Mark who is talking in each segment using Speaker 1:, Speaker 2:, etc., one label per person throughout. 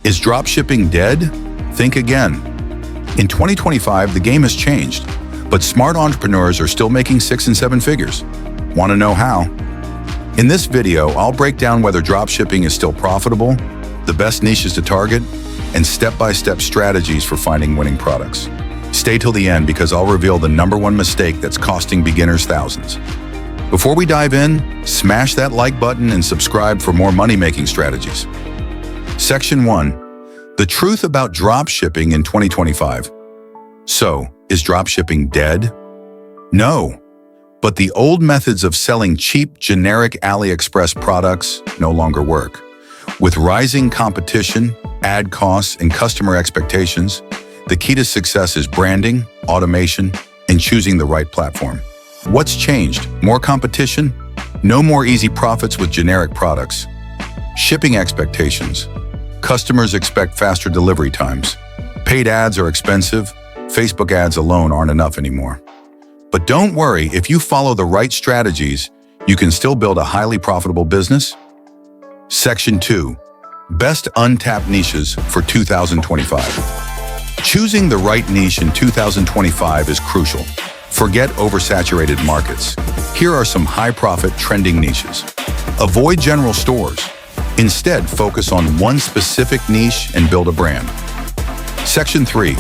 Speaker 1: Is dropshipping dead? Think again. In 2025, the game has changed, but smart entrepreneurs are still making 6 and 7 figures. Want to know how? In this video, I'll break down whether dropshipping is still profitable, the best niches to target, and step-by-step strategies for finding winning products. Stay till the end because I'll reveal the #1 mistake that's costing beginners thousands. Before we dive in, smash that like button and subscribe for more money-making strategies. Section 1. The truth about dropshipping in 2025. So, is dropshipping dead? No. But the old methods of selling cheap, generic AliExpress products no longer work. With rising competition, ad costs, and customer expectations, the key to success is branding, automation, and choosing the right platform. What's changed? More competition? No more easy profits with generic products. Shipping expectations. Customers expect faster delivery times. Paid ads are expensive. Facebook ads alone aren't enough anymore. But don't worry, if you follow the right strategies, you can still build a highly profitable business. Section 2. Best untapped niches for 2025. Choosing the right niche in 2025 is crucial. Forget oversaturated markets. Here are some high-profit trending niches. Avoid general stores. Instead, focus on one specific niche and build a brand. Section 3.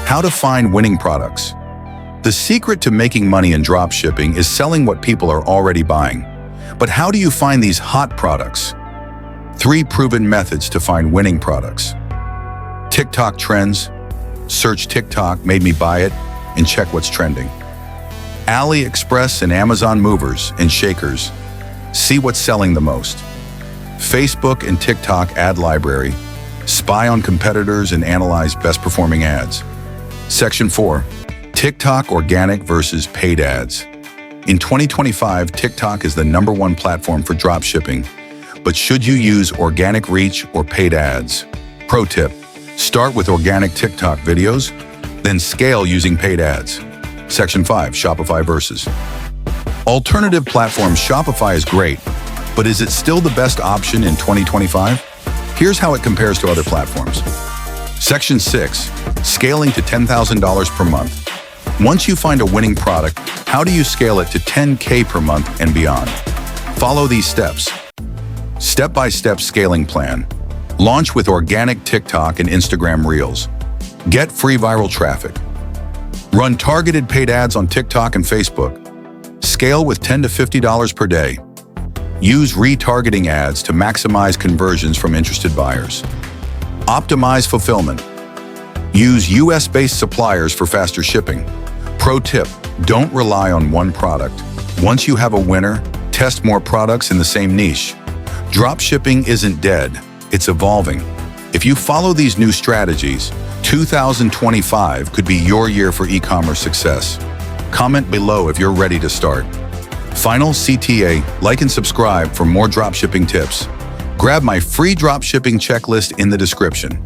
Speaker 1: How to find winning products. The secret to making money in dropshipping is selling what people are already buying. But how do you find these hot products? 3 proven methods to find winning products. TikTok trends. Search TikTok made me buy it and check what's trending. AliExpress and Amazon movers and shakers. See what's selling the most. Facebook and TikTok ad library. Spy on competitors and analyze best performing ads. Section 4. TikTok organic versus paid ads. In 2025, TikTok is the #1 platform for dropshipping. But should you use organic reach or paid ads? Pro tip, start with organic TikTok videos, then scale using paid ads. Section 5, Shopify versus. Alternative platform. Shopify is great, but is it still the best option in 2025? Here's how it compares to other platforms. Section 6, scaling to $10,000 per month. Once you find a winning product, how do you scale it to $10K per month and beyond? Follow these steps. Step-by-step scaling plan. Launch with organic TikTok and Instagram Reels. Get free viral traffic. Run targeted paid ads on TikTok and Facebook. Scale with $10 to $50 per day. Use retargeting ads to maximize conversions from interested buyers. Optimize fulfillment. Use US-based suppliers for faster shipping. Pro tip, don't rely on one product. Once you have a winner, test more products in the same niche. Dropshipping isn't dead, it's evolving. If you follow these new strategies, 2025 could be your year for e-commerce success. Comment below if you're ready to start. Final CTA, like and subscribe for more dropshipping tips. Grab my free dropshipping checklist in the description.